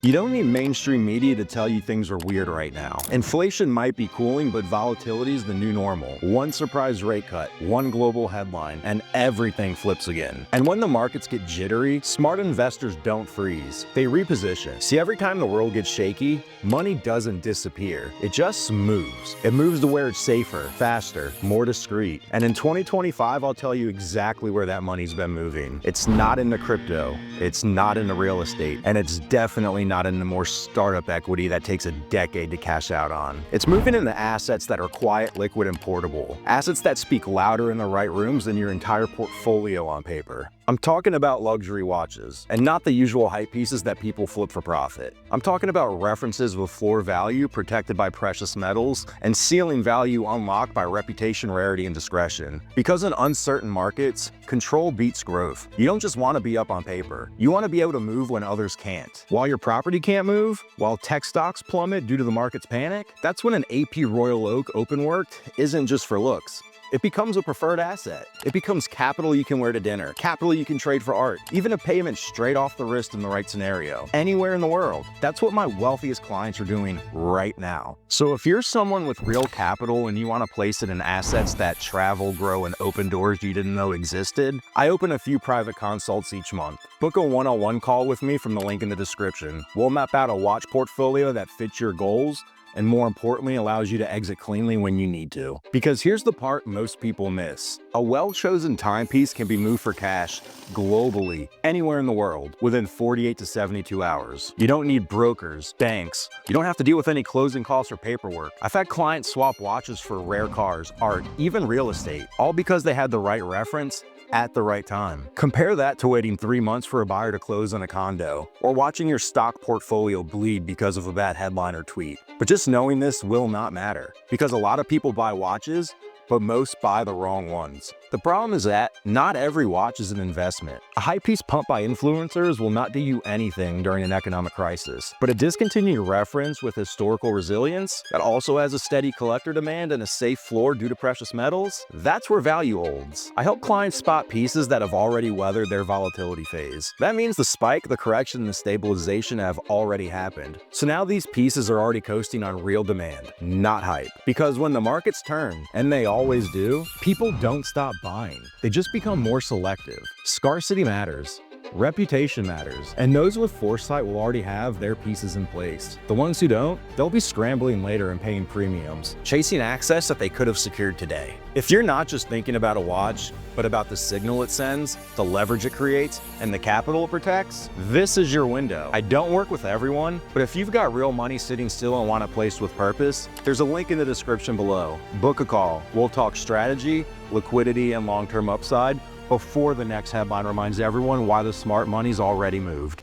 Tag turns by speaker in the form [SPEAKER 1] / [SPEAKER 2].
[SPEAKER 1] You don't need mainstream media to tell you things are weird right now. Inflation might be cooling, but volatility is the new normal. One surprise rate cut, one global headline, and everything flips again. And when the markets get jittery, smart investors don't freeze. They reposition. See, every time the world gets shaky, money doesn't disappear. It just moves. It moves to where it's safer, faster, more discreet. And in 2025, I'll tell you exactly where that money's been moving. It's not into crypto, it's not into real estate, and it's definitely not in the more startup equity that takes a decade to cash out on. It's moving into assets that are quiet, liquid, and portable. Assets that speak louder in the right rooms than your entire portfolio on paper. I'm talking about luxury watches, and not the usual hype pieces that people flip for profit. I'm talking about references with floor value protected by precious metals and ceiling value unlocked by reputation, rarity, and discretion. Because in uncertain markets, control beats growth. You don't just want to be up on paper. You want to be able to move when others can't. While your property can't move, while tech stocks plummet due to the market's panic, that's when an AP Royal Oak open worked isn't just for looks. It becomes a preferred asset. It becomes capital you can wear to dinner, capital you can trade for art, even a payment straight off the wrist in the right scenario, anywhere in the world. That's what my wealthiest clients are doing right now. So if you're someone with real capital and you want to place it in assets that travel, grow, and open doors you didn't know existed, I open a few private consults each month. Book a one-on-one call with me from the link in the description. We'll map out a watch portfolio that fits your goals, and more importantly, allows you to exit cleanly when you need to. Because here's the part most people miss. A well-chosen timepiece can be moved for cash globally, anywhere in the world, within 48 to 72 hours. You don't need brokers, banks. You don't have to deal with any closing costs or paperwork. I've had clients swap watches for rare cars, art, even real estate, all because they had the right reference at the right time. Compare that to waiting 3 months for a buyer to close on a condo, or watching your stock portfolio bleed because of a bad headline or tweet. But just knowing this will not matter, because a lot of people buy watches, but most buy the wrong ones. The problem is that not every watch is an investment. A high piece pumped by influencers will not do you anything during an economic crisis, but a discontinued reference with historical resilience that also has a steady collector demand and a safe floor due to precious metals, that's where value holds. I help clients spot pieces that have already weathered their volatility phase. That means the spike, the correction, and the stabilization have already happened. So now these pieces are already coasting on real demand, not hype. Because when the markets turn, and they always do, people don't stop buying. They just become more selective. Scarcity matters. Reputation matters, and those with foresight will already have their pieces in place. The ones who don't, they'll be scrambling later and paying premiums, chasing access that they could have secured today. If you're not just thinking about a watch, but about the signal it sends, the leverage it creates, and the capital it protects, this is your window. I don't work with everyone, but if you've got real money sitting still and want a place with purpose, there's a link in the description below. Book a call. We'll talk strategy, liquidity, and long-term upside before the next headline reminds everyone why the smart money's already moved.